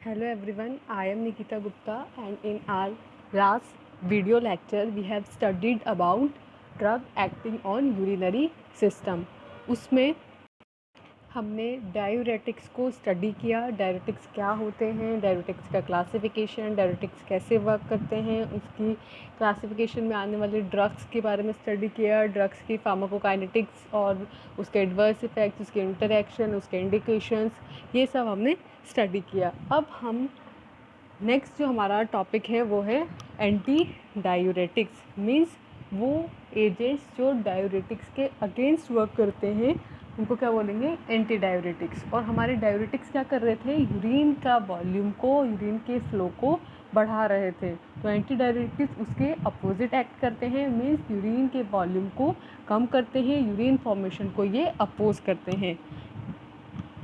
Hello everyone, I am Nikita Gupta and in our last video lecture we have studied about drug acting on urinary system. उसमें हमने diuretics को study किया। Diuretics क्या होते हैं, diuretics का classification, diuretics कैसे वर्क करते हैं, उसकी क्लासिफिकेशन में आने वाले ड्रग्स के बारे में स्टडी किया, ड्रग्स की फार्माकोकाइनेटिक्स और उसके एडवर्स इफेक्ट्स, उसके इंटरैक्शन, उसके इंडिकेशंस, ये सब हमने स्टडी किया। अब हम नेक्स्ट जो हमारा टॉपिक है वो है एंटी डायूरेटिक्स। मीन्स वो एजेंट्स जो डायूरेटिक्स के अगेंस्ट वर्क करते हैं उनको क्या बोलेंगे, एंटी डायूरेटिक्स। और हमारे डायूरेटिक्स क्या कर रहे थे, यूरिन का वॉल्यूम को, यूरिन के फ्लो को बढ़ा रहे थे। तो एंटी डायूरेटिक्स उसके अपोजिट एक्ट करते हैं। मीन्स यूरिन के वॉल्यूम को कम करते हैं, यूरिन फॉर्मेशन को ये अपोज करते हैं।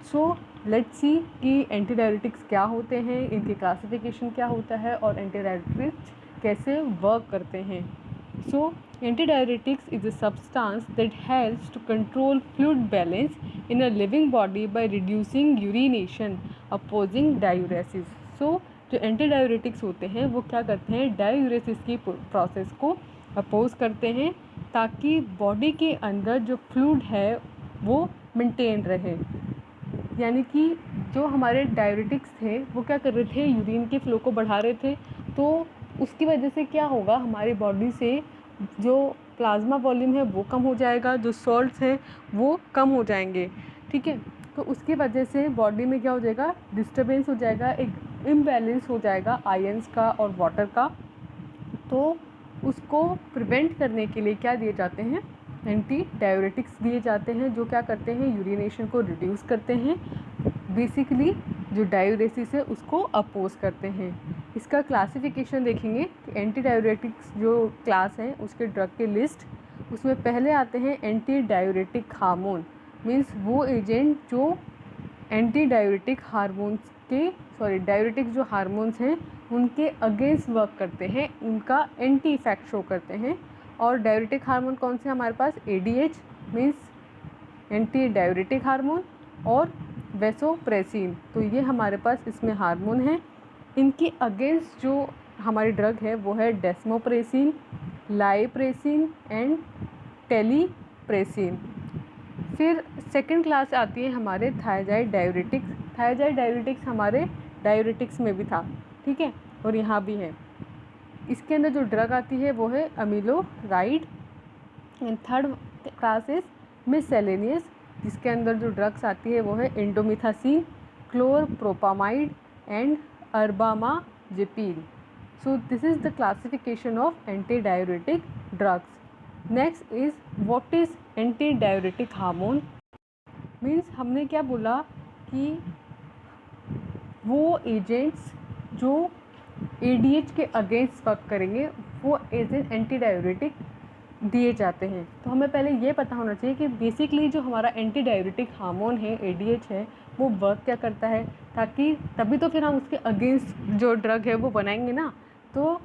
सो लेट्स सी कि एंटी डायूरेटिक्स क्या होते हैं, इनकी क्लासिफिकेशन क्या होता है और एंटी डायूरेटिक्स कैसे वर्क करते हैं। So anti diuretics is a substance that helps to control fluid balance in a living body by reducing urination opposing diuresis. So जो एंटी डायूरेटिक्स होते हैं वो क्या करते हैं, डायूरेसिस की प्रोसेस को अपोज करते हैं ताकि बॉडी के अंदर जो फ्लूइड है वो मेंटेन रहे। यानी कि जो हमारे डायूरेटिक्स थे वो क्या कर रहे थे, यूरिन के फ्लो को बढ़ा रहे थे। तो उसकी वजह से क्या होगा, हमारी बॉडी से जो प्लाज्मा वॉल्यूम है वो कम हो जाएगा, जो सॉल्ट्स हैं वो कम हो जाएंगे। ठीक है, तो उसकी वजह से बॉडी में क्या हो जाएगा, डिस्टर्बेंस हो जाएगा, एक इम्बैलेंस हो जाएगा आयंस का और वाटर का। तो उसको प्रिवेंट करने के लिए क्या दिए जाते हैं, एंटी डायूरेटिक्स दिए जाते हैं, जो क्या करते हैं, यूरिनेशन को रिड्यूस करते हैं। बेसिकली जो डायूरेसिस है उसको अपोज करते हैं। इसका क्लासिफिकेशन देखेंगे कि एंटी डायूरेटिक्स जो क्लास है उसके ड्रग के लिस्ट, उसमें पहले आते हैं एंटी डायूरेटिक हार्मोन। मीन्स वो एजेंट जो एंटी डायूरेटिक हार्मोन्स के डायूरेटिक जो हार्मोन्स हैं उनके अगेंस्ट वर्क करते हैं, उनका एंटी इफेक्ट शो करते हैं। और डायूरेटिक हार्मोन कौन से हमारे पास, ADH means anti diuretic hormone, और वेसोप्रेसिन। तो ये हमारे पास इसमें हार्मोन है। इनके अगेंस्ट जो हमारी ड्रग है वो है डेस्मोप्रेसिन, लाइप्रेसिन एंड टेलीप्रेसिन। फिर सेकंड क्लास आती है हमारे थायजाइड डायूरेटिक्स। थायजाइड डायूरेटिक्स हमारे डायूरेटिक्स में भी था, ठीक है, और यहाँ भी है। इसके अंदर जो ड्रग आती है वो है amiloride. And third class is miscellaneous, जिसके अंदर जो ड्रग्स आती है वो है indomethacin, chlorpropamide and carbamazepine. So this is the classification of anti diuretic drugs. Next is what is anti diuretic hormone. Means हमने क्या बोला कि वो एजेंट्स जो ADH के अगेंस्ट वर्क करेंगे वो एजेंट एंटी डायूरेटिक दिए जाते हैं। तो हमें पहले ये पता होना चाहिए कि बेसिकली जो हमारा एंटी डायूरेटिक हार्मोन है, ADH है, वो वर्क क्या करता है, ताकि तभी तो फिर हम उसके अगेंस्ट जो ड्रग है वो बनाएंगे ना। तो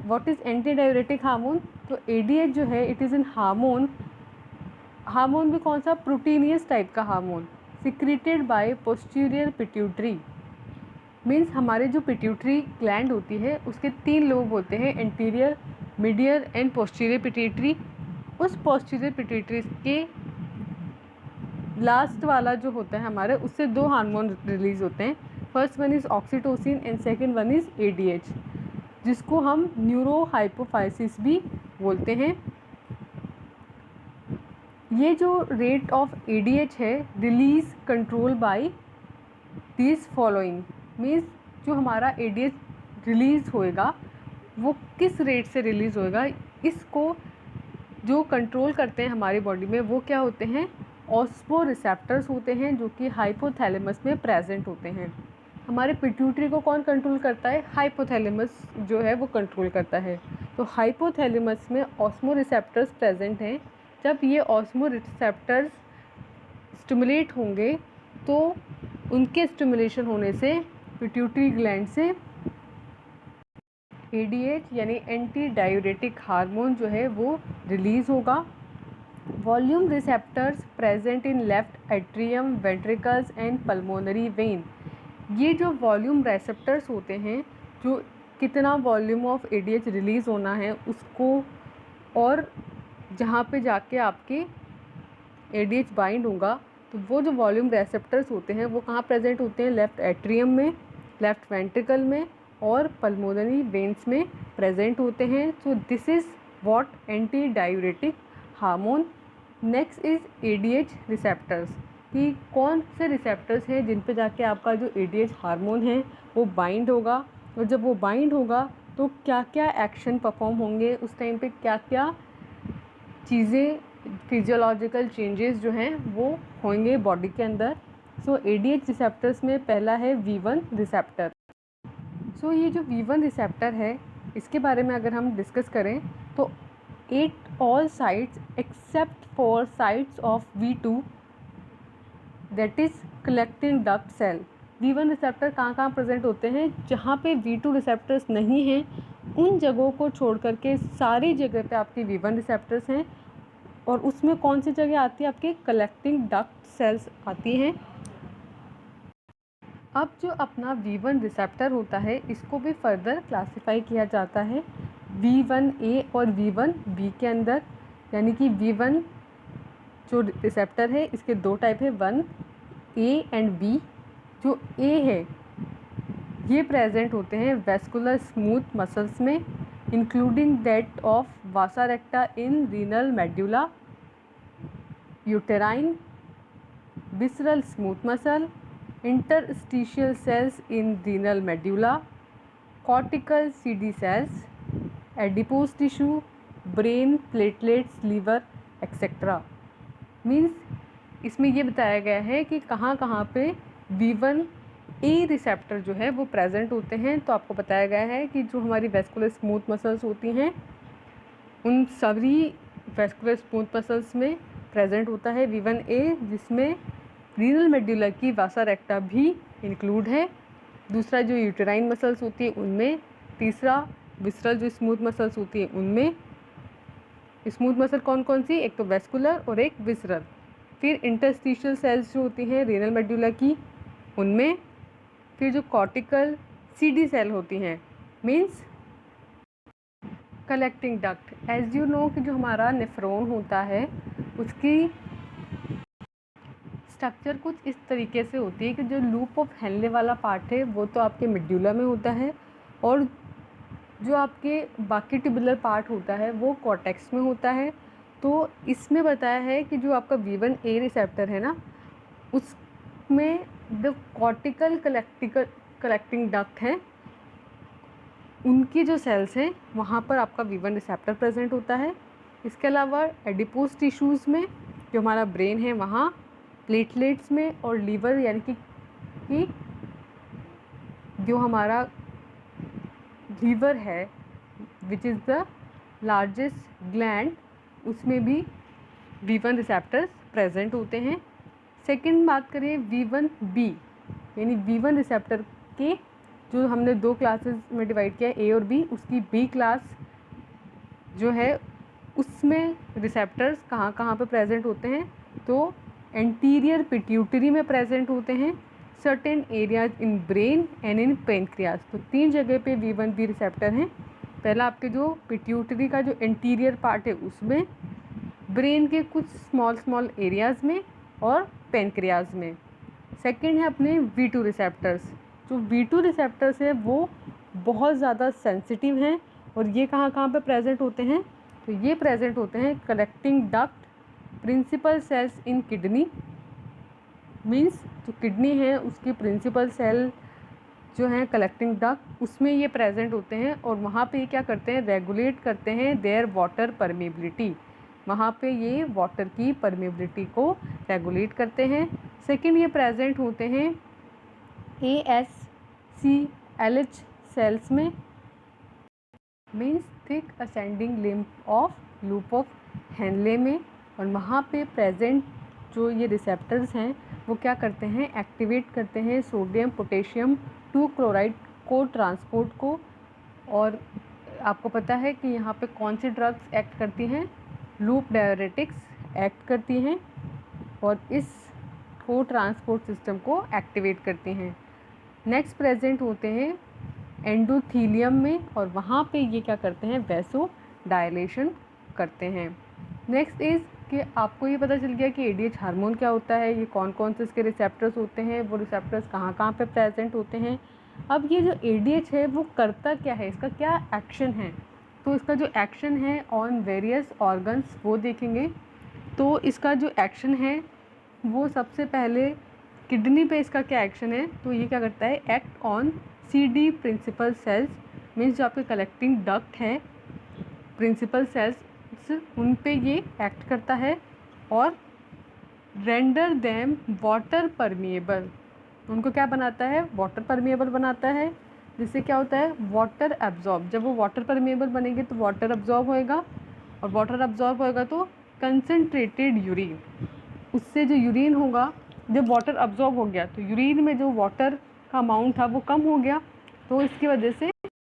what is anti diuretic hormone, तो ADH जो है it is N hormone. Hormone भी कौन सा, प्रोटीनियस टाइप का hormone, secreted by posterior pituitary. Means हमारे जो पिट्यूटरी ग्लैंड होती है उसके 3 लोब होते हैं, एंटीरियर, मिडियर एंड पोस्टीरियर पिट्यूटरी। उस पोस्टीरियर पिट्यूटरी के लास्ट वाला जो होता है हमारे, उससे 2 हार्मोन रिलीज होते हैं। First one is oxytocin and second one is ADH, जिसको हम न्यूरो हाइपोफाइसिस भी बोलते हैं। ये जो रेट ऑफ ADH है release control by this following. Means जो हमारा ADH रिलीज़ होएगा वो किस रेट से रिलीज़ होएगा, इसको जो कंट्रोल करते हैं हमारी बॉडी में वो क्या होते हैं, ऑस्मो रिसेप्टर्स होते हैं, जो कि हाइपोथैलेमस में प्रेजेंट होते हैं। हमारे पिट्यूटरी को कौन कंट्रोल करता है, हाइपोथैलेमस जो है वो कंट्रोल करता है। तो हाइपोथैलेमस में ऑस्मो रिसेप्टर्स प्रेजेंट हैं। जब ये ऑस्मो रिसेप्टर्स स्टिमुलेट होंगे तो उनके स्टिमुलेशन होने से पिट्यूटरी ग्लैंड से ADH यानी एंटी डायूरेटिक हार्मोन जो है वो रिलीज़ होगा। Volume receptors present in left atrium, ventricles and pulmonary vein. ये जो वॉल्यूम रेसेप्टर्स होते हैं, जो कितना वॉल्यूम ऑफ ADH रिलीज़ होना है उसको, और जहाँ पे जाके आपके ADH बाइंड होगा, तो वो जो वॉल्यूम रेसेप्टर्स होते हैं वो कहाँ प्रेजेंट होते हैं? लेफ़्ट एट्रियम में, लेफ़्ट वेंट्रिकल में और पल्मोनरी वेन्स में प्रेजेंट होते हैं। So this is what anti diuretic hormone. Next is ADH receptors, कि कौन से रिसेप्टर्स हैं जिन पे जाके आपका जो ADH हार्मोन है वो बाइंड होगा, और जब वो बाइंड होगा तो क्या क्या एक्शन परफॉर्म होंगे, उस टाइम पे क्या क्या चीज़ें, फिजियोलॉजिकल चेंजेस जो हैं वो होंगे बॉडी के अंदर। सो ADH रिसेप्टर्स में पहला है V1 रिसेप्टर। सो ये जो V1 रिसेप्टर है, इसके बारे में अगर हम डिस्कस करें तो at all sites except for sites of V2, that is collecting duct cell. V1 receptor कहाँ प्रेजेंट होते हैं? जहाँ पे V2 रिसेप्टर्स नहीं हैं उन जगहों को छोड़ करके सारी जगह पे आपके V1 रिसेप्टर्स हैं। और उसमें कौन सी जगह आती है? आपके कलेक्टिंग डक्ट सेल्स आती हैं। अब जो अपना V1 रिसेप्टर होता है इसको भी फर्दर क्लासिफाई किया जाता है V1A और V1B के अंदर। यानी कि V1 जो रिसेप्टर है इसके दो टाइप है, 1A एंड B। जो A है ये प्रेजेंट होते हैं वेस्कुलर स्मूथ मसल्स में, including that of Vasa रेक्टा in renal medulla, uterine visceral smooth muscle, interstitial cells in renal medulla, cortical CD cells, adipose tissue, brain, platelets, liver, etc. Means इसमें ये बताया गया है कि कहाँ कहाँ पे V1A रिसेप्टर जो है वो प्रेजेंट होते हैं। तो आपको बताया गया है कि जो हमारी वेस्कुलर स्मूथ मसल्स होती हैं उन सभी वेस्कुलर स्मूथ मसल्स में प्रेजेंट होता है V1A, जिसमें रीनल मेड्यूला की वासा रेक्टा भी इंक्लूड है। दूसरा जो यूटेराइन मसल्स होती है उनमें, तीसरा विसरल जो स्मूथ मसल्स होती है उनमें। स्मूथ मसल कौन कौन सी? एक तो वेस्कुलर और एक विसरल। फिर इंटरस्टिशियल सेल्स जो होती हैं रीनल मेड्यूला की उनमें। फिर जो कॉर्टिकल CD सेल होती हैं, means collecting duct. As you know कि जो हमारा नेफ्रॉन होता है उसकी स्ट्रक्चर कुछ इस तरीके से होती है कि जो लूप ऑफ हेनले वाला पार्ट है वो तो आपके मेड्यूला में होता है, और जो आपके बाकी ट्यूबुलर पार्ट होता है वो कॉर्टेक्स में होता है। तो इसमें बताया है कि जो आपका V1A रिसेप्टर है ना, उसमें जो कॉर्टिकल कलेक्टिंग डक्ट है उनकी जो सेल्स हैं वहाँ पर आपका V1 रिसेप्टर प्रेजेंट होता है। इसके अलावा एडिपोज टिश्यूज़ में जो हमारा ब्रेन है वहाँ, प्लेटलेट्स में और लीवर यानी कि जो हमारा लीवर है which is the largest gland, उसमें भी V1 रिसेप्टर्स प्रेजेंट होते हैं। सेकंड बात करें V1B, यानी V1 रिसेप्टर के जो हमने दो क्लासेस में डिवाइड किया A और B, उसकी B क्लास जो है उसमें रिसेप्टर्स कहाँ कहाँ पे प्रेजेंट होते हैं? तो एंटीरियर पिट्यूटरी में प्रेजेंट होते हैं, certain areas in brain and in pancreas. तो तीन जगह पे V1B रिसेप्टर हैं। पहला आपके जो पिट्यूटरी का जो एंटीरियर पार्ट है उसमें, ब्रेन के कुछ स्मॉल एरियाज़ में और पेनक्रियाज में। सेकंड है अपने V2 रिसेप्टर्स। जो V2 रिसेप्टर्स है वो बहुत ज़्यादा सेंसिटिव हैं, और ये कहाँ पे प्रेजेंट होते हैं? तो ये प्रेजेंट होते हैं collecting duct principal cells in kidney. Means जो किडनी है उसकी प्रिंसिपल सेल जो है कलेक्टिंग डक्ट, उसमें ये प्रेजेंट होते हैं, और वहाँ पे ये क्या करते हैं? रेगुलेट करते हैं देयर वाटर परमेबिलिटी। वहाँ पे ये वाटर की परमेबिलिटी को रेगुलेट करते हैं। सेकंड ये प्रेजेंट होते हैं ASCLH सेल्स में, means thick ascending lymph of loop of Henle में। और वहाँ पे प्रेजेंट जो ये रिसेप्टर्स हैं वो क्या करते हैं? एक्टिवेट करते हैं सोडियम पोटेशियम 2 क्लोराइड को ट्रांसपोर्ट को। और आपको पता है कि यहाँ पे कौन सी ड्रग्स एक्ट करती हैं? लूप डायरेटिक्स एक्ट करती हैं और इस को ट्रांसपोर्ट सिस्टम को एक्टिवेट करती हैं। नेक्स्ट प्रेजेंट होते हैं एंडोथीलियम में, और वहाँ पे ये क्या करते हैं, वैसो डायलेशन करते हैं। नेक्स्ट इज़ कि आपको ये पता चल गया कि एडीएच हार्मोन क्या होता है, ये कौन कौन से इसके रिसेप्टर्स होते हैं, वो रिसेप्टर्स कहाँ कहाँ पे प्रेजेंट होते हैं। अब ये जो एडीएच है वो करता क्या है, इसका क्या एक्शन है, तो इसका जो एक्शन है ऑन वेरियस ऑर्गन्स वो देखेंगे। तो इसका जो एक्शन है वो सबसे पहले किडनी पे इसका क्या एक्शन है, तो ये क्या करता है, act on CD principal cells, means जो आपके कलेक्टिंग डक्ट है प्रिंसिपल सेल्स उन पे ये एक्ट करता है, और रेंडर देम वाटर परमिएबल, उनको क्या बनाता है, वाटर परमिएबल बनाता है, जिससे क्या होता है, वाटर एब्जॉर्ब, जब वो वाटर परमिएबल बनेंगे तो वाटर एब्जॉर्ब होएगा, और वाटर एब्जॉर्ब होएगा तो कंसनट्रेटेड यूरिन, उससे जो यूरिन होगा, जब वाटर एब्जॉर्ब हो गया तो यूरिन में जो वाटर का अमाउंट था वो कम हो गया, तो इसकी वजह से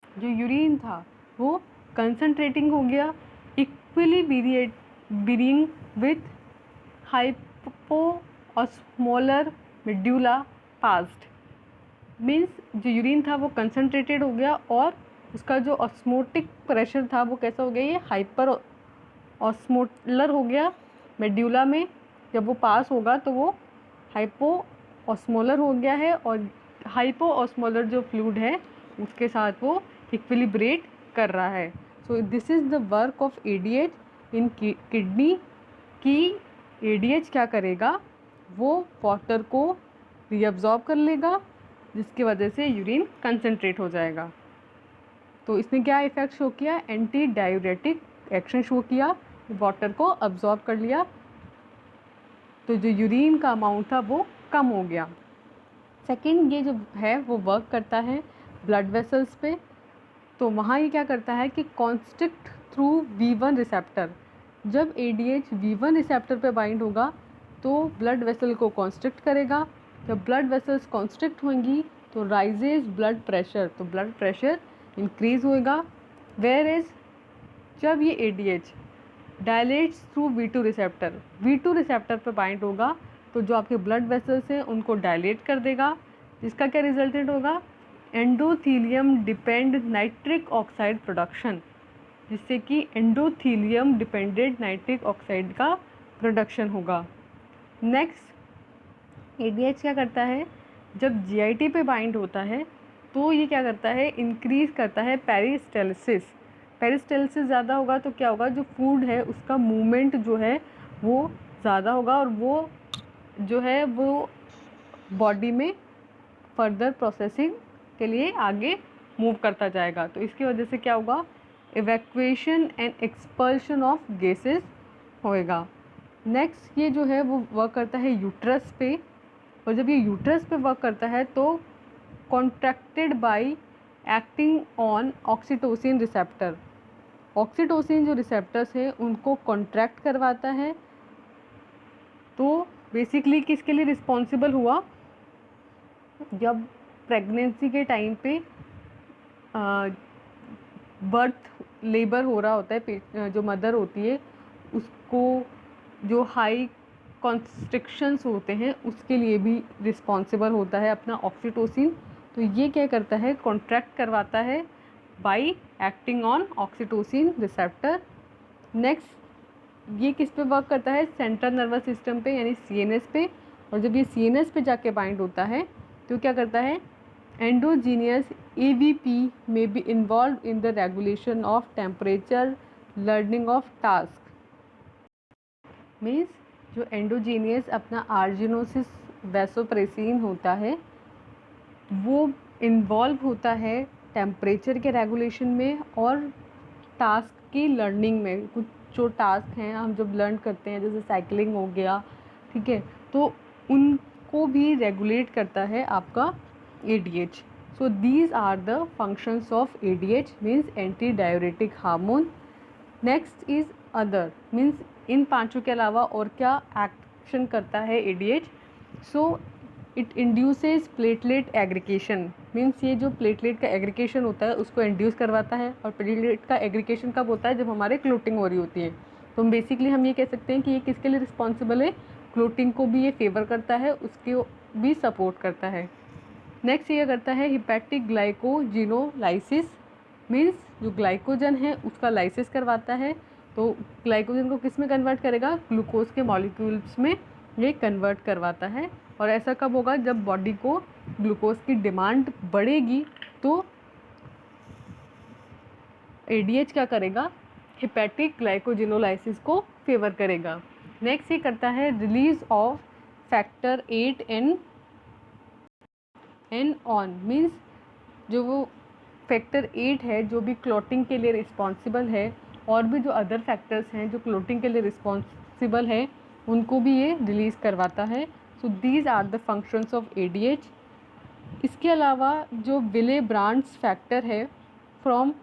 जो यूरिन था वो कंसनट्रेटिंग हो गया, equally variating with hypoosmolar medulla past, means जो यूरिन था वो कंसनट्रेटेड हो गया, और उसका जो ऑस्मोटिक प्रेशर था वो कैसा हो गया, ये हाइपर ऑस्मोलर हो गया मेड्यूला में, जब वो पास होगा तो वो हाइपो ऑस्मोलर हो गया है, और हाइपो ऑस्मोलर जो फ्लूइड है उसके साथ वो इक्विलिब्रेट कर रहा है। So this is the work of ADH in kidney, की एडीएच क्या करेगा, वो वाटर को रीअब्जॉर्ब कर लेगा, जिसकी वजह से यूरिन कंसनट्रेट हो जाएगा। तो इसने क्या इफ़ेक्ट शो किया, एंटी डायूरेटिक एक्शन शो किया, वाटर को अब्जॉर्ब कर लिया, तो जो यूरिन का अमाउंट था वो कम हो गया। सेकंड, ये जो है वो वर्क करता है ब्लड वेसल्स पे, तो वहाँ ये क्या करता है कि कॉन्स्ट्रिक्ट थ्रू V1 रिसेप्टर, जब ADH V1 रिसेप्टर पे बाइंड होगा तो ब्लड वेसल को कॉन्स्ट्रिक्ट करेगा, जब ब्लड वेसल्स कॉन्स्ट्रिक्ट होंगी तो राइजेज ब्लड प्रेशर, तो ब्लड प्रेशर इंक्रीज होएगा। वेयर इज जब ये ADH dilates through V2 receptor, V2 receptor पर बाइंड होगा तो जो आपके ब्लड वेसल्स हैं उनको डायलेट कर देगा, जिसका क्या रिजल्टेंट होगा, endothelium depend nitric oxide production, जिससे कि एंडोथीलियम डिपेंडेंट नाइट्रिक ऑक्साइड का प्रोडक्शन होगा। नेक्स्ट, ADH क्या करता है, जब GIT पे बाइंड होता है तो ये क्या करता है, इंक्रीज़ करता है पेरिस्टाल्सिस, पेरिस्टाल्सिस ज़्यादा होगा तो क्या होगा, जो फूड है उसका मूवमेंट जो है वो ज़्यादा होगा, और वो जो है वो बॉडी में फर्दर प्रोसेसिंग के लिए आगे मूव करता जाएगा, तो इसकी वजह से क्या होगा, evacuation and expulsion of gases होएगा। नेक्स्ट, ये जो है वो वर्क करता है यूट्रस पे, और जब ये यूट्रस पे वर्क करता है तो contracted bye acting on oxytocin receptor, oxytocin जो रिसेप्टर्स हैं उनको कॉन्ट्रैक्ट करवाता है, तो बेसिकली किसके लिए रिस्पॉन्सिबल हुआ, जब प्रेगनेंसी के टाइम पे बर्थ लेबर हो रहा होता है, जो मदर होती है उसको जो हाई कॉन्स्ट्रिक्शंस होते हैं उसके लिए भी रिस्पॉन्सिबल होता है अपना ऑक्सीटोसिन, तो ये क्या करता है, कॉन्ट्रैक्ट करवाता है bye acting on oxytocin receptor. Next, ये किस पे वर्क करता है, सेंट्रल नर्वस सिस्टम पे यानी CNS पे, और जब ये CNS पे जाके बाइंड होता है तो क्या करता है, एंडोजीनियस AVP में be involve in the regulation of temperature, learning of task, means जो एंडोजीनियस अपना आर्जिनोसिस वैसोप्रेसिन होता है वो इन्वॉल्व होता है टेम्परेचर के रेगुलेशन में और टास्क की लर्निंग में। कुछ जो टास्क हैं हम जब लर्न करते हैं जैसे साइकिलिंग हो गया, ठीक है, तो उनको भी रेगुलेट करता है आपका ADH। So these are the functions of ADH, means anti diuretic hormone. Next is other, means इन पांचों के अलावा और क्या एक्शन करता है ADH। So it induces platelet aggregation, means ये जो प्लेटलेट का एग्रीगेशन होता है उसको इंड्यूस करवाता है, और प्लेटलेट का एग्रीगेशन कब होता है, जब हमारे क्लोटिंग हो रही होती है। तो बेसिकली हम ये कह सकते हैं कि ये किसके लिए रिस्पॉन्सिबल है, क्लोटिंग को भी ये फेवर करता है, उसको भी सपोर्ट करता है। नेक्स्ट ये करता है हिपैटिक ग्लाइकोजिनोलाइसिस, मीन्स जो ग्लाइकोजन है उसका लाइसिस करवाता है। तो ग्लाइकोजन को किस में कन्वर्ट करेगा, ग्लूकोज के मॉलिक्यूल्स में ये कन्वर्ट करवाता है। और ऐसा कब होगा, जब बॉडी को ग्लूकोज की डिमांड बढ़ेगी तो एडीएच क्या करेगा, हिपैटिक ग्लाइकोजिनोलाइसिस को फेवर करेगा। नेक्स्ट ये करता है release of factor 8 and on, means जो वो फैक्टर 8 है जो भी क्लॉटिंग के लिए रिस्पॉन्सिबल है, और भी जो अदर फैक्टर्स हैं जो क्लॉटिंग के लिए रिस्पॉन्सिबल है उनको भी ये रिलीज़ करवाता है। So these are the functions of ADH. इसके अलावा जो विले ब्रांड्स फैक्टर है फ्रॉम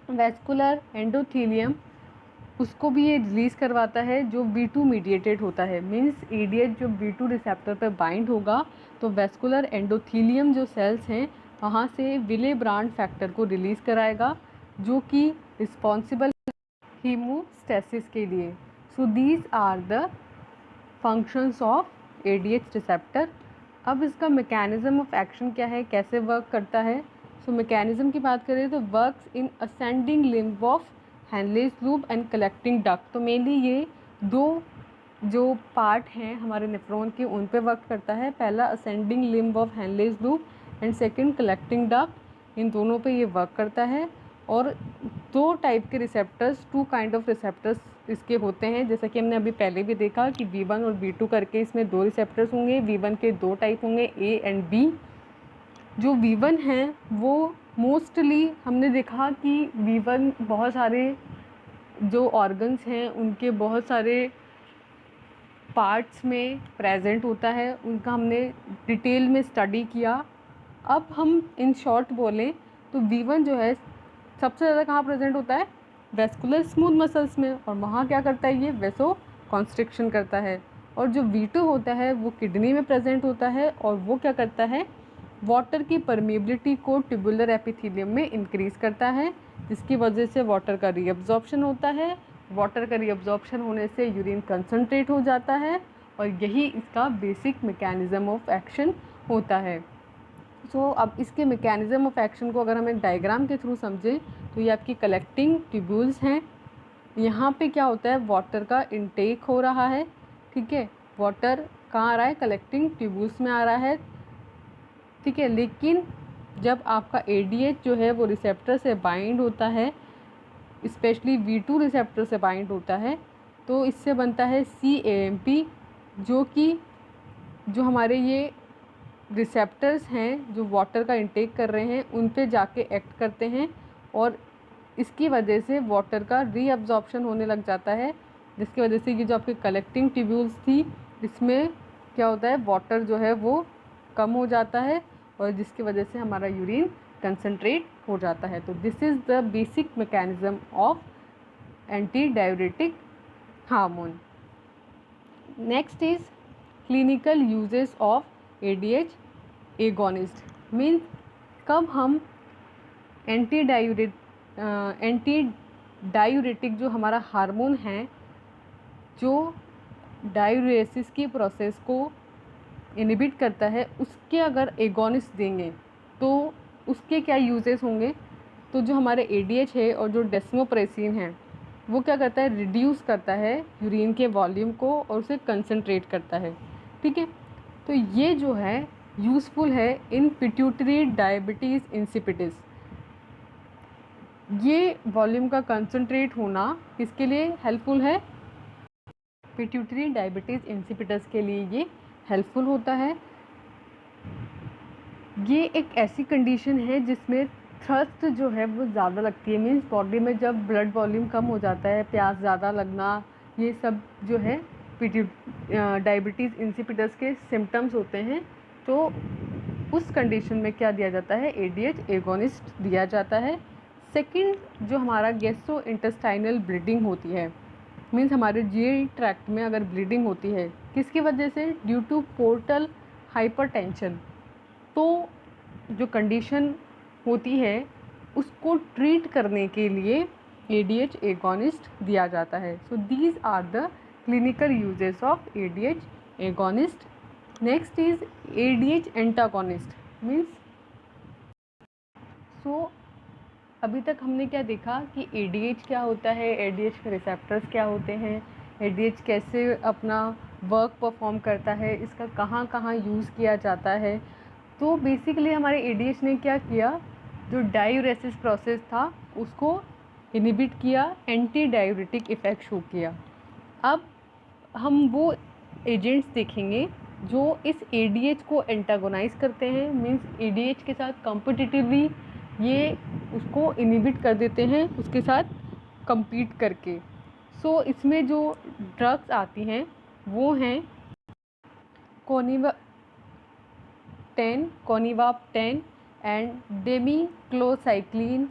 वैस्कुलर एंडोथीलियम, उसको भी ये रिलीज़ करवाता है जो V2 मीडिएटेड होता है। मीन्स एडीएच जो V2 रिसेप्टर पर बाइंड होगा तो वैस्कुलर एंडोथीलियम जो सेल्स हैं वहाँ से विले ब्रांड फैक्टर को रिलीज़ कराएगा जो कि रिस्पॉन्सिबल हीमोस्टेसिस के लिए। So these are the functions of ADH receptor. अब इसका मैकेनिज्म ऑफ एक्शन क्या है, कैसे वर्क करता है। सो मैकेनिज्म की बात करें तो works in ascending limb of Henle's loop and collecting duct. तो मेनली ये दो जो पार्ट हैं हमारे नेफ्रॉन के उन पे वर्क करता है। पहला ascending limb of Henle's loop and second collecting duct, इन दोनों पे ये वर्क करता है। और दो टाइप के receptors, two kind of receptors इसके होते हैं, जैसा कि हमने अभी पहले भी देखा कि V1 और V2 करके इसमें दो रिसेप्टर्स होंगे। V1 के दो टाइप होंगे, A एंड B। जो V1 हैं वो मोस्टली हमने देखा कि V1 बहुत सारे जो ऑर्गन्स हैं उनके बहुत सारे पार्ट्स में प्रेजेंट होता है, उनका हमने डिटेल में स्टडी किया। अब हम इन शॉर्ट बोलें तो V1 जो है सबसे ज़्यादा कहाँ प्रेजेंट होता है, वेस्कुलर स्मूथ मसल्स में, और वहाँ क्या करता है ये वेसो कॉन्स्ट्रिक्शन करता है। और जो V2 होता है वो किडनी में प्रेजेंट होता है और वो क्या करता है, वाटर की परमेबिलिटी को ट्यूबुलर एपिथेलियम में इंक्रीज़ करता है, जिसकी वजह से वाटर का रीअब्जॉर्प्शन होता है। वाटर का रीअब्जॉर्प्शन होने से यूरिन कंसनट्रेट हो जाता है और यही इसका बेसिक मैकेनिज़्म ऑफ एक्शन होता है। सो अब इसके मैकेनिज़्म ऑफ एक्शन को अगर हम एक डायग्राम के थ्रू समझें तो ये आपकी कलेक्टिंग ट्यूब्यूल्स हैं। यहाँ पे क्या होता है, वाटर का इनटेक हो रहा है, ठीक है, वाटर कहाँ आ रहा है, कलेक्टिंग ट्यूब्यूल्स में आ रहा है, ठीक है। लेकिन जब आपका एडीएच जो है वो रिसेप्टर से बाइंड होता है, स्पेशली V2 रिसेप्टर से बाइंड होता है, तो इससे बनता है CAMP, जो कि जो हमारे ये रिसेप्टर्स हैं जो वाटर का इंटेक कर रहे हैं उन पे जाके एक्ट करते हैं और इसकी वजह से वाटर का रीअब्जॉर्प्शन होने लग जाता है, जिसकी वजह से ये जो आपकी कलेक्टिंग ट्यूब्यूल्स थी इसमें क्या होता है, वाटर जो है वो कम हो जाता है और जिसकी वजह से हमारा यूरिन कंसनट्रेट हो जाता है। तो this is the basic mechanism of anti diuretic hormone. Next is clinical uses of ADH agonist. Means कब हम एंटी डायूरेटिक जो हमारा हार्मोन है जो डायूरेसिस की प्रोसेस को इनहिबिट करता है उसके अगर एगोनिस्ट देंगे तो उसके क्या यूजेस होंगे। तो जो हमारे एडीएच है और जो डेस्मोप्रेसिन है वो क्या करता है, रिड्यूस करता है यूरिन के वॉल्यूम को और उसे कंसंट्रेट करता है, ठीक है। तो ये जो है यूज़फुल है इन पिट्यूटरी डायबिटीज़ इंसिपिडिस। ये वॉल्यूम का कंसंट्रेट होना किसके लिए हेल्पफुल है, पिट्यूटरी डायबिटीज़ इंसिपिडिस के लिए ये हेल्पफुल होता है। ये एक ऐसी कंडीशन है जिसमें थ्रस्ट जो है वो ज़्यादा लगती है, मीन्स बॉडी में जब ब्लड वॉल्यूम कम हो जाता है, प्यास ज़्यादा लगना, ये सब जो है डायबिटीज़ इंसिपिडिस के सिम्टम्स होते हैं। तो उस कंडीशन में क्या दिया जाता है, एडीएच एगोनिस्ट दिया जाता है। सेकंड जो हमारा गैस्ट्रो इंटेस्टाइनल ब्लीडिंग होती है, मीन्स हमारे जीआई ट्रैक्ट में अगर ब्लीडिंग होती है किसकी वजह से, ड्यू टू पोर्टल हाइपरटेंशन, तो जो कंडीशन होती है उसको ट्रीट करने के लिए एडीएच एगोनिस्ट दिया जाता है। So these are the clinical uses of ADH agonist. Next is ADH antagonist. Means so अभी तक हमने क्या देखा कि ADH क्या होता है, ADH के रिसेप्टर्स क्या होते हैं, ADH कैसे अपना वर्क परफॉर्म करता है, इसका कहाँ कहाँ यूज़ किया जाता है। तो बेसिकली हमारे ADH ने क्या किया, जो डायूरेसिस प्रोसेस था उसको इनहिबिट किया, एंटी डायूरेटिक इफ़ेक्ट शो किया। अब हम वो एजेंट्स देखेंगे जो इस ADH को एंटागोनाइज करते हैं, मींस ADH के साथ कॉम्पिटिटिवली ये उसको इनहिबिट कर देते हैं उसके साथ compete करके। सो इसमें जो ड्रग्स आती हैं वो हैं कोनिवाप-10 एंड डेमीक्लोसाइक्लिन,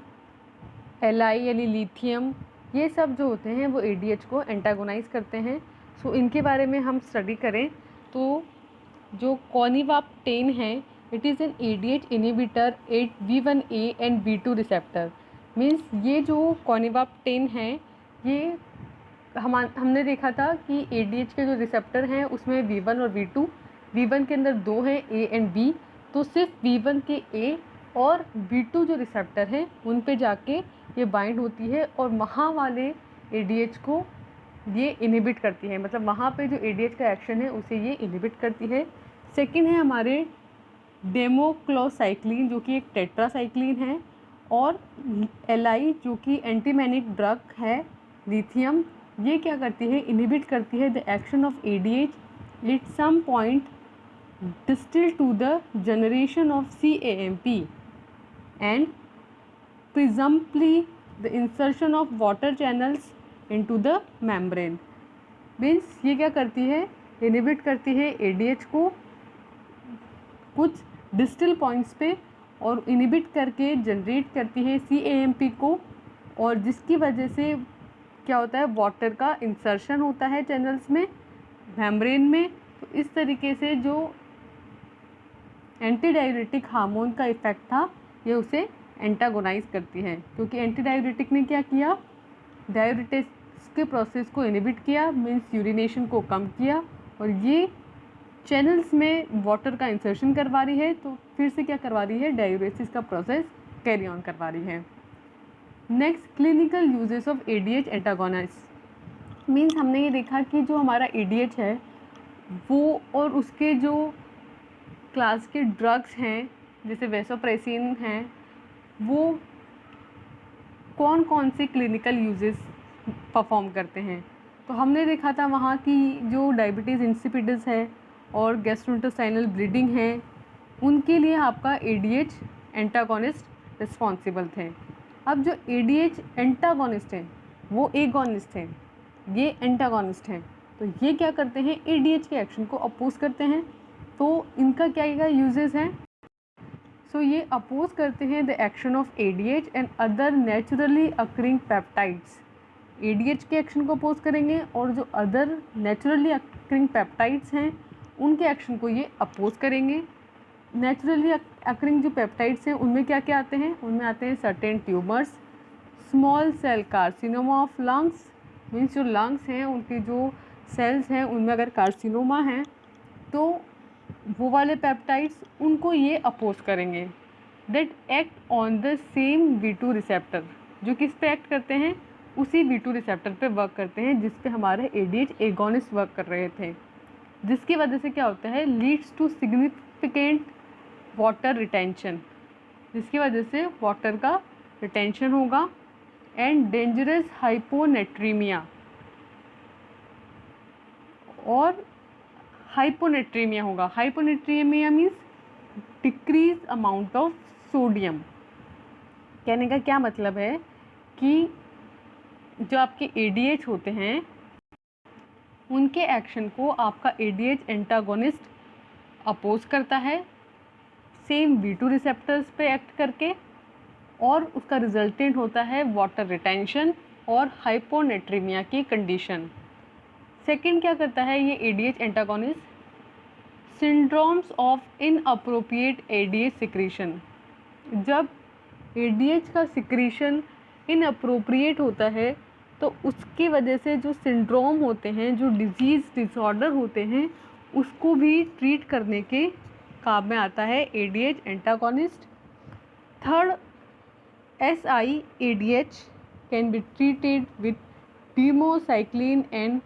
LI यानी लिथियम। ये सब जो होते हैं वो ADH को एंटागोनाइज करते हैं। सो इनके बारे में हम स्टडी करें तो जो कोनिवाप-10 है, it is an ADH inhibitor at V1A and V2 receptor. Means ये जो कोनिवाप-10 है, ये हमने देखा था कि ADH के जो रिसेप्टर हैं उसमें V1 और V2, V1 के अंदर 2 हैं, A एंड B। तो सिर्फ V1 के A और V2 जो रिसेप्टर हैं उन पे जाके ये बाइंड होती है और वहाँ वाले ADH को ये इनहिबिट करती है, मतलब वहाँ पे जो ADH का एक्शन है उसे ये इनहिबिट करती है। सेकंड है हमारे डेमोक्लोसाइक्लिन जो कि एक टेट्रासाइक्लिन है, और LI जो कि एंटीमेनिक ड्रग है, लिथियम। ये क्या करती है, इनहिबिट करती है the action of ADH at some point distal to the generation of CAMP and presumably the insertion of water channels into the membrane. Means ये क्या करती है, इनहिबिट करती है ADH को कुछ डिस्टल पॉइंट्स पे और इनहिबिट करके जनरेट करती है CAMP को, और जिसकी वजह से क्या होता है, वाटर का इंसर्शन होता है चैनल्स में, मेम्ब्रेन में। तो इस तरीके से जो एंटी डायूरेटिक हार्मोन का इफ़ेक्ट था ये उसे एंटागोनाइज करती है, क्योंकि एंटी डायूरेटिक ने क्या किया, डायूरेटिस के प्रोसेस को इनहिबिट किया, मीन्स यूरिनेशन को कम किया, और ये चैनल्स में वाटर का इंसर्शन करवा रही है, तो फिर से क्या करवा रही है, डायूरेसिस का प्रोसेस कैरी ऑन करवा रही है। Next, clinical uses of ADH antagonist. Means हमने ये देखा कि जो हमारा ADH है वो और उसके जो क्लास के ड्रग्स हैं जैसे वेसोप्रेसिन हैं, वो कौन कौन से क्लिनिकल यूजेस परफॉर्म करते हैं। तो हमने देखा था वहाँ की जो डायबिटीज़ इंसिपिडस है और गैस्ट्रोइंटेस्टाइनल ब्लीडिंग है, उनके लिए आपका ADH एंटागोनिस्ट रिस्पॉन्सिबल थे। अब जो ADH एंटागोनिस्ट हैं वो एगोनिस्ट हैं, ये एंटागोनिस्ट हैं। तो ये क्या करते हैं, ADH के एक्शन को अपोज करते हैं। तो इनका क्या यूजेस हैं, सो ये अपोज करते हैं the action of ADH and other naturally occurring peptides. ADH के एक्शन को अपोज करेंगे और जो अदर नेचुरली अकरिंग पेप्टाइड्स हैं उनके एक्शन को ये अपोज करेंगे। नेचुरली अकरिंग जो पेप्टाइड्स हैं उनमें क्या क्या आते हैं, उनमें आते हैं certain tumours, small cell carcinoma of lungs, means जो लंग्स हैं उनकी जो सेल्स हैं उनमें अगर कार्सिनोमा है तो वो वाले पेप्टाइड्स उनको ये अपोज करेंगे। That act on the same V2 receptor, जो किस पे एक्ट करते हैं, उसी V2 रिसेप्टर पे वर्क करते हैं जिस पे हमारे ADH एगोनिस्ट वर्क कर रहे थे, जिसकी वजह से क्या होता है, leads to significant water retention, जिसकी वजह से वाटर का रिटेंशन होगा, एंड डेंजरस हाइपोनेट्रीमिया, और हाइपोनेट्रीमिया होगा। Hyponatraemia means decrease amount of sodium. कहने का क्या मतलब है कि जो आपके ADH होते हैं उनके एक्शन को आपका ADH एंटागोनिस्ट अपोज करता है सेम V2 रिसेप्टर्स पे एक्ट करके, और उसका रिजल्टेंट होता है वाटर रिटेंशन और हाइपोनेट्रीमिया की कंडीशन। सेकंड क्या करता है ये ADH antagonist, syndromes of inappropriate ADH secretion. जब ADH का सिक्रीशन इनअप्रोप्रिएट होता है तो उसकी वजह से जो सिंड्रोम होते हैं, जो डिजीज़ डिसऑर्डर होते हैं, उसको भी ट्रीट करने के काम में आता है ADH antagonist. Third SIADH can be treated with democycline and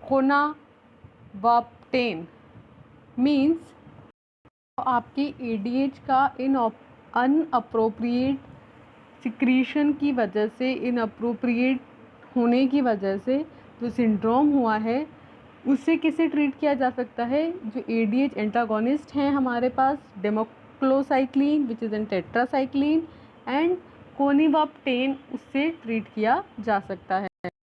conazepam. Means आपके ADH का अनअप्रोप्रिएट सिक्रीशन की वजह से, इनअप्रोप्रिएट होने की वजह से जो सिंड्रोम हुआ है उससे किसे ट्रीट किया जा सकता है? जो ADH एंटागोनिस्ट हैं हमारे पास, demeclocycline which is an tetracycline and conivaptan, उससे ट्रीट किया जा सकता है।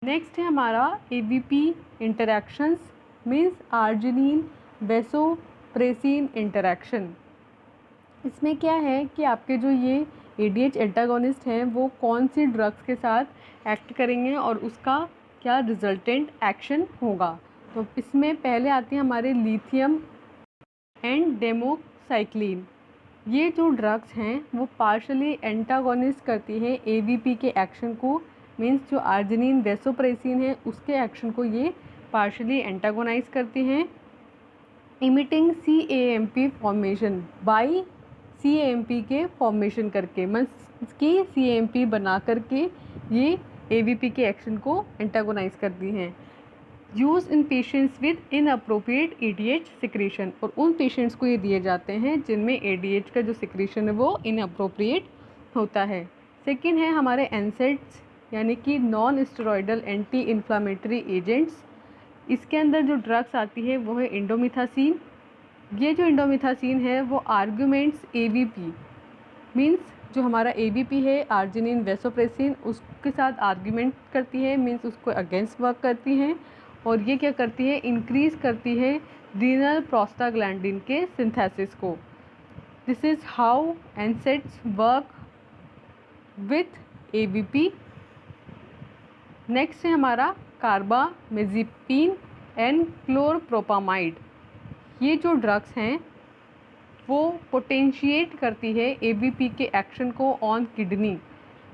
नेक्स्ट है हमारा ABP interactions, means arginine vasopressin interaction. इसमें क्या है कि आपके जो ये ADH एंटागोनिस्ट हैं वो कौन सी ड्रग्स के साथ एक्ट करेंगे और उसका क्या रिजल्टेंट एक्शन होगा। तो इसमें पहले आते हैं हमारे लिथियम एंड डेमोसाइक्लिन। ये जो ड्रग्स हैं वो पार्शली एंटागोनिस्ट करती हैं ABP के एक्शन को, मीन्स जो आर्जिनिन वैसोप्रेसिन है उसके एक्शन को ये पार्शली एंटागोनाइज करती हैं, emitting CAMP formation by CAMP के फॉर्मेशन करके, मीन्स की CAMP बना करके ये ABP के एक्शन को एंटागोनाइज करती हैं। Use in patients with inappropriate ADH secretion, और उन पेशेंट्स को ये दिए जाते हैं जिनमें ADH का जो सिक्रीशन है वो इनअप्रोप्रिएट होता है। सेकेंड है हमारे एनसेड्स, यानी कि non steroidal anti inflammatory agents. इसके अंदर जो ड्रग्स आती है वो है इंडोमिथासिन। ये जो इंडोमिथासिन है वो आर्गुमेंट्स ABP, मीन्स जो हमारा ABP है आर्जिनिन वैसोप्रेसिन उसके साथ आर्ग्यूमेंट करती है, मीन्स उसको अगेंस्ट वर्क करती हैं, और ये क्या करती है? इंक्रीज़ करती है रीनल प्रोस्टाग्लैंडिन के सिंथेसिस को। This is how NSAIDs work with ABP। Next है हमारा कार्बामेज़ेपिन एंड क्लोरप्रोपामाइड। ये जो ड्रग्स हैं वो पोटेंशिएट करती है ABP के एक्शन को ऑन किडनी।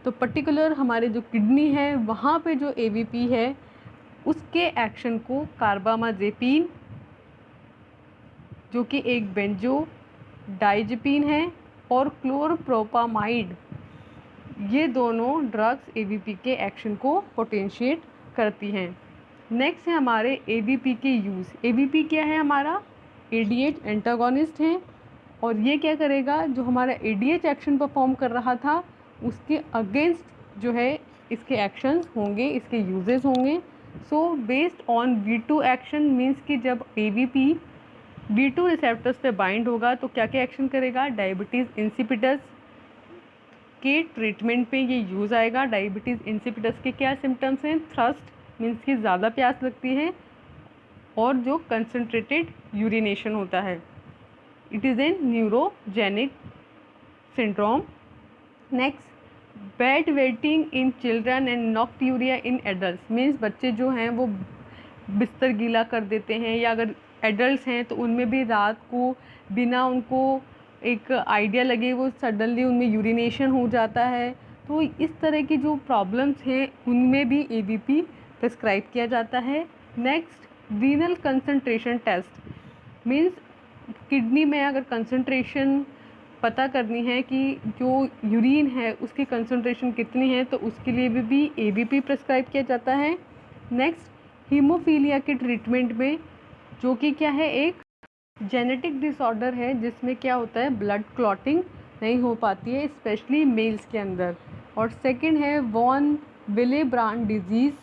तो पर्टिकुलर हमारे जो किडनी है वहाँ पे जो ABP है उसके एक्शन को कार्बामाज़ेपिन, जो कि एक बेंजोडाइज़ेपिन है, और क्लोरप्रोपामाइड, ये दोनों ड्रग्स ABP के एक्शन को पोटेंशिएट करती हैं। नेक्स्ट है हमारे ABP के यूज़। ABP क्या है? हमारा ADH एंटागोनिस्ट है, और ये क्या करेगा? जो हमारा ADH एक्शन परफॉर्म कर रहा था उसके अगेंस्ट जो है इसके एक्शंस होंगे, इसके यूजेस होंगे। So based on V2 action, means कि जब ABP V2 रिसेप्टर्स पे बाइंड होगा तो क्या क्या एक्शन करेगा? डायबिटीज़ इंसिपिडस के ट्रीटमेंट पे ये यूज़ आएगा। डायबिटीज़ इंसिपिडस के क्या सिम्टम्स हैं? थ्रस्ट, मीन्स कि ज़्यादा प्यास लगती है, और जो कंसनट्रेटेड यूरिनेशन होता है। It is an neurogenic syndrome. Next, bed wetting in children and nocturia in adult, means बच्चे जो हैं वो बिस्तर गीला कर देते हैं, या अगर एडल्ट हैं तो उनमें भी रात को बिना उनको एक आइडिया लगे वो सडनली उनमें यूरिनेशन हो जाता है। तो इस तरह की जो प्रॉब्लम्स हैं उनमें भी ABP प्रिस्क्राइब किया जाता है। Next, renal concentration test, means kidney में अगर कंसंट्रेशन पता करनी है कि जो यूरिन है उसकी कंसंट्रेशन कितनी है तो उसके लिए भी ABP प्रिस्क्राइब किया जाता है। नेक्स्ट, हीमोफीलिया के ट्रीटमेंट में, जो कि क्या है? एक जेनेटिक डिसऑर्डर है जिसमें क्या होता है? ब्लड क्लॉटिंग नहीं हो पाती है, स्पेशली मेल्स के अंदर। और सेकंड है वॉन विलेब्रांड डिजीज़,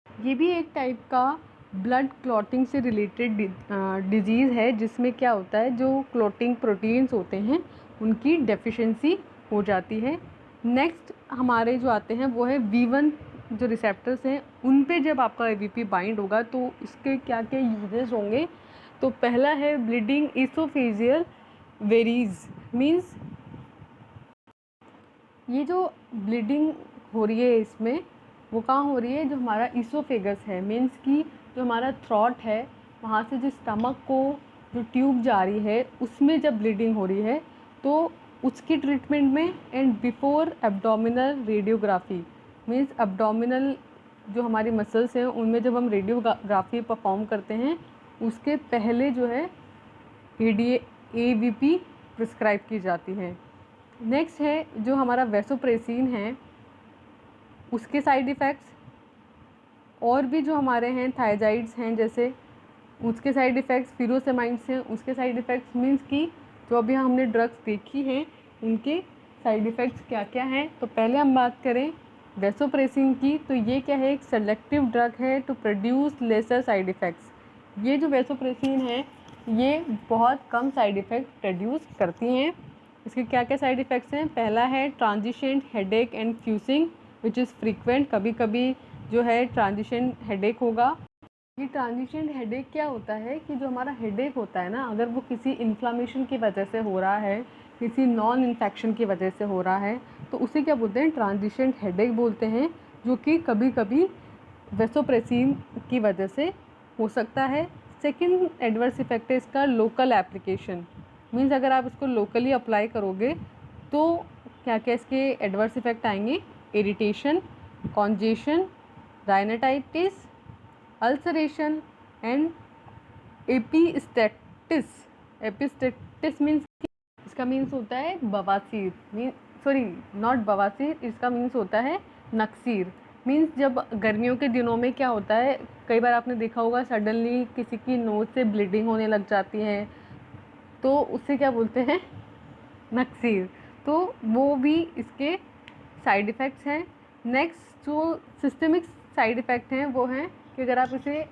ये भी एक टाइप का ब्लड क्लॉटिंग से रिलेटेड डिजीज़ है जिसमें क्या होता है? जो क्लॉटिंग प्रोटीन्स होते हैं उनकी डेफिशिएंसी हो जाती है। नेक्स्ट हमारे जो आते हैं वो है V1 जो रिसेप्टर्स हैं उन पे जब आपका ABP बाइंड होगा तो इसके क्या क्या यूजेस होंगे। तो पहला है ब्लीडिंग इसोफेजियल वेरीज, मीन्स ये जो ब्लीडिंग हो रही है इसमें वो कहाँ हो रही है? जो हमारा इसोफेगस है, मीन्स कि जो हमारा थ्रॉट है वहाँ से जो स्टमक को जो ट्यूब जा रही है उसमें जब ब्लीडिंग हो रही है तो उसकी ट्रीटमेंट में, and before abdominal radiography, means abdominal जो हमारी मसल्स हैं उनमें जब हम रेडियोग्राफी परफॉर्म करते हैं उसके पहले जो है ABP प्रिस्क्राइब की जाती है। नेक्स्ट है जो हमारा वैसोप्रेसिन है उसके साइड इफ़ेक्ट्स, और भी जो हमारे हैं थायजाइड्स हैं जैसे उसके साइड इफ़ेक्ट्स, फ्यूरोसेमाइड्स हैं उसके साइड इफ़ेक्ट्स, मीन्स कि जो अभी हमने ड्रग्स देखी हैं उनके साइड इफ़ेक्ट्स क्या क्या हैं। तो पहले हम बात करें वैसोप्रेसिन की, तो ये क्या है, एक सेलेक्टिव ड्रग है to produce lesser side effects. ये जो वैसोप्रेसिन है ये बहुत कम साइड इफ़ेक्ट प्रोड्यूस करती हैं। इसके क्या क्या साइड इफ़ेक्ट्स हैं, पहला है transient headache and flushing which is frequent, कभी कभी जो है ट्रांजिशन हेडेक होगा। ये ट्रांजिशन हेडेक क्या होता है कि जो हमारा हेडेक होता है ना, अगर वो किसी इन्फ्लामेशन की वजह से हो रहा है, किसी नॉन इन्फेक्शन की वजह से हो रहा है, तो उसे क्या बोलते हैं, ट्रांजिशन हेडेक बोलते हैं, जो कि कभी कभी वैसोप्रेसिन की वजह से हो सकता है। सेकंड एडवर्स इफेक्ट है इसका लोकल एप्लीकेशन, मीन्स अगर आप इसको लोकली अप्लाई करोगे तो क्या क्या इसके एडवर्स इफेक्ट आएंगे, irritation, congestion, rhinitis, ulceration and epistaxis. Epistaxis means, इसका मीन्स होता है बवासीर, मीन सॉरी नॉट बवासीर, इसका मीन्स होता है नक्सीर। मीन्स जब गर्मियों के दिनों में क्या होता है, कई बार आपने देखा होगा सडनली किसी की नोज़ से ब्लीडिंग होने लग जाती है, तो उससे क्या बोलते हैं, नक्सीर। तो वो भी इसके साइड इफ़ेक्ट्स हैं। नेक्स्ट जो सिस्टमिक साइड इफ़ेक्ट हैं वो हैं कि अगर आप इसे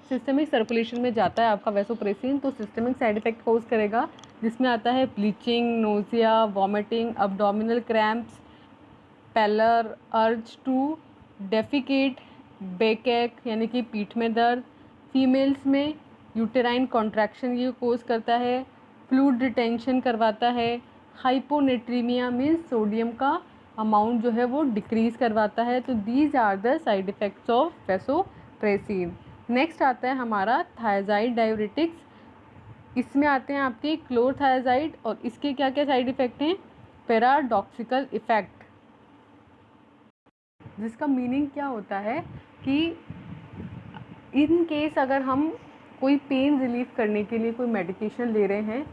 सिस्टमिक सर्कुलेशन में जाता है आपका वैसोप्रेसिन, तो सिस्टमिक साइड इफ़ेक्ट कोज करेगा, जिसमें आता है bleaching, nausea, vomiting, abdominal cramps, pallor, urge to defecate, backache यानी कि पीठ में दर्द, फीमेल्स में यूटेराइन कॉन्ट्रैक्शन ये कोज करता है, फ्लूइड रिटेंशन करवाता है, हाइपोनेट्रीमिया मीन्स सोडियम का अमाउंट जो है वो डिक्रीज़ करवाता है। तो these are the side effects of vasopressin. Next आता है हमारा थायजाइड डायूरेटिक्स, इसमें आते हैं आपके क्लोरथायजाइड, और इसके क्या क्या साइड इफ़ेक्ट हैं, पैराडॉक्सिकल इफ़ेक्ट, जिसका मीनिंग क्या होता है कि इन केस अगर हम कोई पेन रिलीफ करने के लिए कोई मेडिकेशन ले रहे हैं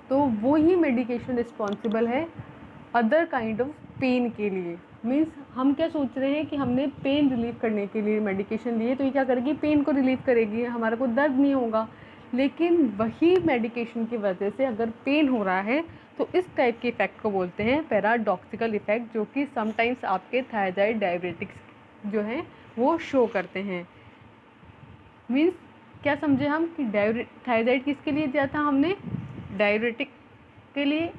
तो वो ही मेडिकेशन रिस्पॉन्सिबल है अदर काइंड ऑफ पेन के लिए। मीन्स हम क्या सोच रहे हैं कि हमने पेन रिलीफ करने के लिए मेडिकेशन लिए तो ये क्या करेगी, पेन को रिलीव करेगी, हमारे को दर्द नहीं होगा। लेकिन वही मेडिकेशन की वजह से अगर पेन हो रहा है तो इस टाइप के इफ़ेक्ट को बोलते हैं पैराडॉक्सिकल इफ़ेक्ट, जो कि समटाइम्स आपके थायराइड डायबिटिक्स जो हैं वो शो करते हैं। मीन्स क्या समझे हम कि थायराइड किसके लिए दिया था हमने, डायबिटिक के लिए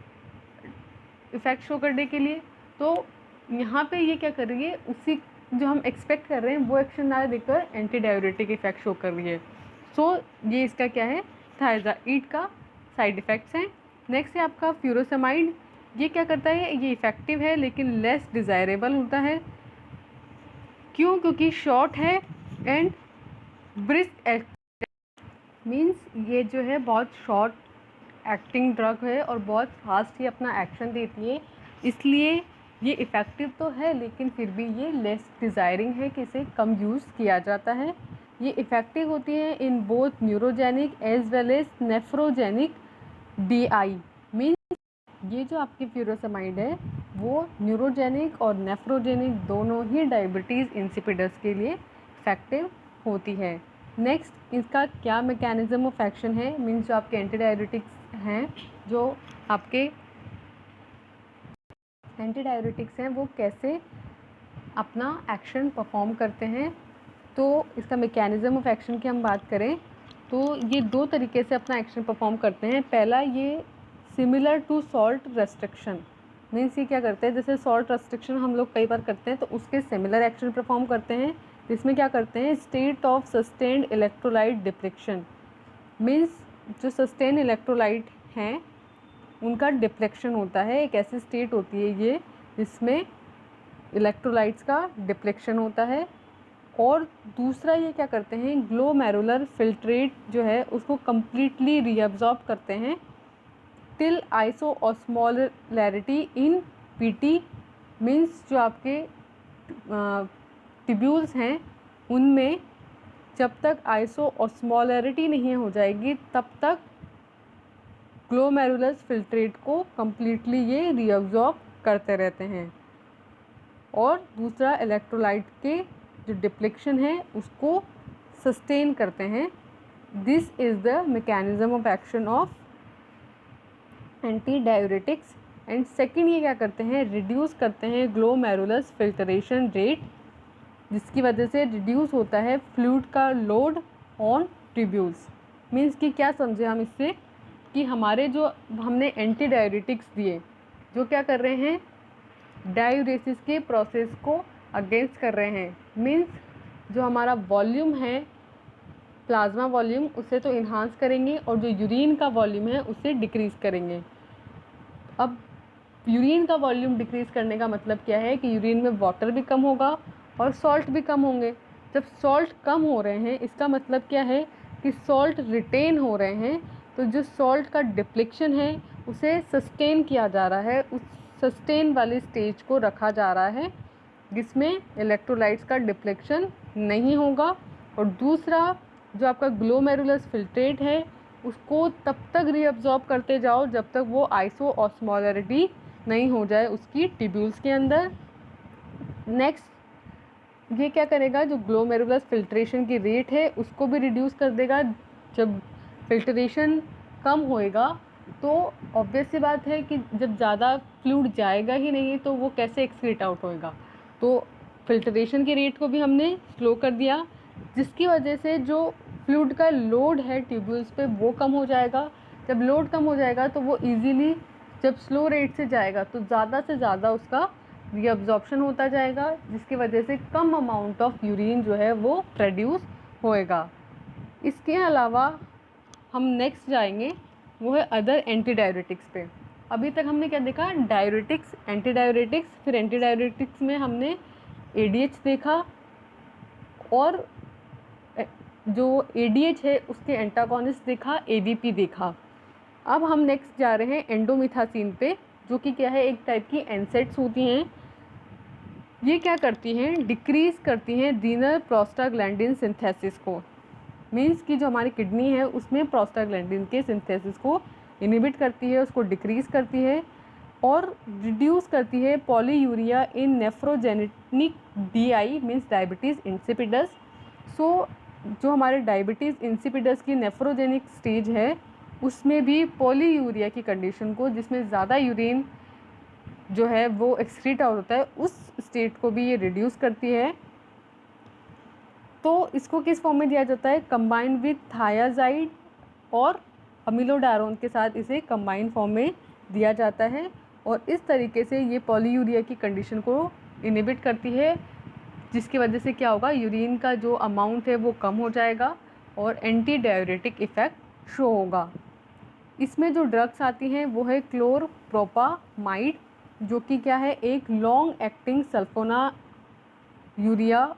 इफ़ेक्ट शो करने के लिए। तो यहाँ पे ये क्या कर रही है, उसी जो हम एक्सपेक्ट कर रहे हैं वो एक्शन ना देकर एंटी डायबिटिक इफ़ेक्ट शो कर रही है। सो ये इसका क्या है, थायराइड का साइड इफ़ेक्ट्स हैं। नेक्स्ट है आपका फ्यूरोसेमाइड, ये क्या करता है, ये इफ़ेक्टिव है लेकिन लेस डिज़ायरेबल होता है। क्यों, क्योंकि शॉर्ट है एंड ब्रिस्क, मीन्स ये जो है बहुत शॉर्ट एक्टिंग ड्रग है और बहुत फास्ट ही अपना एक्शन देती है, इसलिए ये इफ़ेक्टिव तो है लेकिन फिर भी ये लेस डिज़ायरिंग है कि इसे कम यूज़ किया जाता है। ये इफ़ेक्टिव होती है in both neurogenic as well as nephrogenic DI। Means ये जो आपकी फ्यूरोसेमाइड है वो न्यूरोजेनिक और नेफ्रोजेनिक दोनों ही डायबिटीज़ इंसिपिडस के लिए इफ़ेक्टिव होती है। नेक्स्ट इसका क्या मैकेनिज़्म ऑफ एक्शन है, मीन्स जो आपके एंटी डायबिटिक्स हैं, जो आपके एंटी डायबिटिक्स हैं वो कैसे अपना एक्शन परफॉर्म करते हैं। तो इसका मैकेनिज़्म ऑफ एक्शन की हम बात करें तो ये दो तरीके से अपना एक्शन परफॉर्म करते हैं। पहला, ये similar to salt restriction, means ये क्या करते हैं, जैसे सॉल्ट रेस्ट्रिक्शन हम लोग कई बार करते हैं तो उसके सिमिलर एक्शन परफॉर्म करते हैं। इसमें क्या करते हैं, state of sustained electrolyte deflection, means जो सस्टेन इलेक्ट्रोलाइट हैं उनका डिप्लेक्शन होता है। एक ऐसी स्टेट होती है ये जिसमें इलेक्ट्रोलाइट्स का डिप्लेक्शन होता है। और दूसरा ये क्या करते हैं, ग्लोमेरुलर फिल्ट्रेट जो है उसको कम्प्लीटली रीअब्जॉर्ब करते हैं टिल आइसोऑस्मोलैरिटी इन PT, मीन्स जो आपके टिब्यूल्स हैं उनमें जब तक आइसोऑस्मोलैरिटी नहीं हो जाएगी तब तक ग्लोमेरुलस फिल्ट्रेट को कम्प्लीटली ये रीअब्जॉर्ब करते रहते हैं। और दूसरा इलेक्ट्रोलाइट के जो डिप्लेक्शन है उसको सस्टेन करते हैं। This is the mechanism of action of anti diuretics. And second ये क्या करते हैं, रिड्यूस करते हैं ग्लोमेरुलस फिल्ट्रेशन रेट, जिसकी वजह से रिड्यूस होता है फ्लूइड का लोड ऑन ट्यूब्यूल्स। मीन्स कि क्या समझे हम इससे, कि हमारे जो हमने एंटी डायूरेटिक्स दिए जो क्या कर रहे हैं, डायूरेसिस के प्रोसेस को अगेंस्ट कर रहे हैं। मीन्स जो हमारा वॉल्यूम है, प्लाज्मा वॉल्यूम, उसे तो इन्हांस करेंगे और जो यूरिन का वॉल्यूम है उसे डिक्रीज़ करेंगे। अब यूरिन का वॉल्यूम डिक्रीज़ करने का मतलब क्या है कि यूरिन में वाटर भी कम होगा और सॉल्ट भी कम होंगे। जब सॉल्ट कम हो रहे हैं इसका मतलब क्या है कि सॉल्ट रिटेन हो रहे हैं, तो जो सॉल्ट का डिप्लेक्शन है उसे सस्टेन किया जा रहा है, उस सस्टेन वाली स्टेज को रखा जा रहा है जिसमें इलेक्ट्रोलाइट्स का डिप्लेक्शन नहीं होगा। और दूसरा जो आपका ग्लोमेरुलस फिल्ट्रेट है उसको तब तक रीअब्जॉर्ब करते जाओ जब तक वो आइसोऑस्मोलरिटी नहीं हो जाए उसकी ट्यूब्यूल्स के अंदर। नेक्स्ट ये क्या करेगा, जो ग्लोमेरुलस फिल्ट्रेशन की रेट है उसको भी रिड्यूस कर देगा। जब फिल्ट्रेशन कम होएगा तो ऑब्वियस सी बात है कि जब ज़्यादा फ्लूइड जाएगा ही नहीं तो वो कैसे एक्सक्रीट आउट होएगा। तो फिल्ट्रेशन की रेट को भी हमने स्लो कर दिया, जिसकी वजह से जो फ्लूइड का लोड है ट्यूब्यूल्स पे वो कम हो जाएगा। जब लोड कम हो जाएगा तो वो इजीली जब स्लो रेट से जाएगा तो ज़्यादा से ज़्यादा उसका रीअब्जॉर्प्शन होता जाएगा, जिसकी वजह से कम अमाउंट ऑफ यूरिन जो है वो प्रोड्यूस होएगा। इसके अलावा हम नेक्स्ट जाएंगे वो है अदर एंटी डायूरेटिक्स पे। अभी तक हमने क्या देखा, डायूरेटिक्स, एंटी डायूरेटिक्स, फिर एंटी डायूरेटिक्स में हमने ADH देखा और जो ADH है उसके एंटागोनिस्ट देखा, ADP देखा। अब हम नेक्स्ट जा रहे हैं एंडोमिथासिन पे, जो कि क्या है, एक टाइप की एनसेड्स होती हैं। ये क्या करती हैं, डिक्रीज़ करती हैं रीनल प्रोस्टाग्लैंडिन सिंथेसिस को। मीन्स कि जो हमारी किडनी है उसमें प्रोस्टाग्लैंडिन के सिंथेसिस को इनिबिट करती है, उसको डिक्रीज़ करती है और रिड्यूस करती है polyuria in nephrogenic DI means diabetes insipidus. So जो हमारे डायबिटीज़ इंसिपिडस की नेफ्रोजेनिक स्टेज है उसमें भी पॉलीयूरिया की कंडीशन को, जिसमें ज़्यादा यूरिन जो है वो एक्सक्रीट आउट होता है, उस स्टेट को भी ये रिड्यूस करती है। तो इसको किस फॉर्म में दिया जाता है, कंबाइंड विथ थायाजाइड और अमिलोडारोन के साथ इसे कंबाइंड फॉर्म में दिया जाता है। और इस तरीके से ये पॉलीयूरिया की कंडीशन को इनिबिट करती है, जिसकी वजह से क्या होगा, यूरिन का जो अमाउंट है वो कम हो जाएगा और एंटी डायूरेटिक इफ़ेक्ट शो होगा। इसमें जो ड्रग्स आती हैं वो है क्लोरप्रोपामाइड, जो कि क्या है, एक long acting sulphonylurea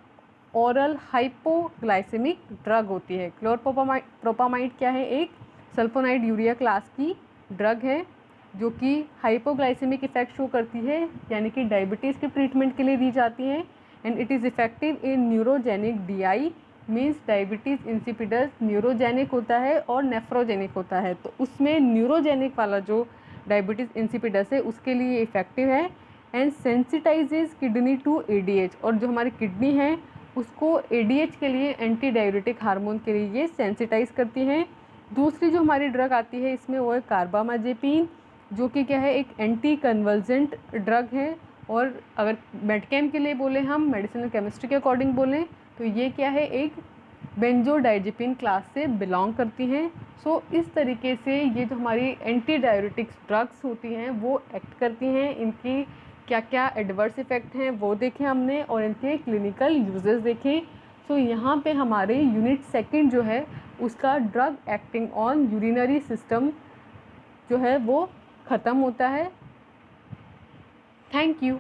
oral hypoglycaemic drug होती है। क्लोरप्रोपामाइड क्या है, एक सल्फोनाइड यूरिया क्लास की ड्रग है जो कि हाइपोग्लाइसेमिक इफेक्ट शो करती है, यानी कि डायबिटीज़ के ट्रीटमेंट के लिए दी जाती है। And it is effective in neurogenic DI means diabetes insipidus neurogenic होता है और नेफ्रोजेनिक होता है। तो उसमें न्यूरोजेनिक वाला जो डायबिटीज़ इंसिपिडस है उसके लिए इफेक्टिव है। एंड सेंसिटाइजेज किडनी टू ADH, और जो हमारी किडनी है उसको ADH के लिए, एंटी डायूरेटिक हार्मोन के लिए ये सेंसिटाइज करती हैं। दूसरी जो हमारी ड्रग आती है इसमें वो है कार्बामाजेपिन, जो कि क्या है, एक एंटी कन्वर्जेंट ड्रग है। और अगर मेडकेम के लिए बोले, हम मेडिसिनल केमिस्ट्री के अकॉर्डिंग बोलें तो ये क्या है, एक बेंजोडाइजेपिन क्लास से बिलोंग करती हैं। सो इस तरीके से ये जो हमारी एंटी डायूरेटिक्स ड्रग्स होती हैं वो एक्ट करती हैं। इनकी क्या क्या एडवर्स इफ़ेक्ट हैं वो देखें हमने और इनके क्लिनिकल यूजेस देखें। सो यहाँ पे हमारे यूनिट सेकंड जो है उसका drug acting on urinary system जो है वो ख़त्म होता है। Thank you.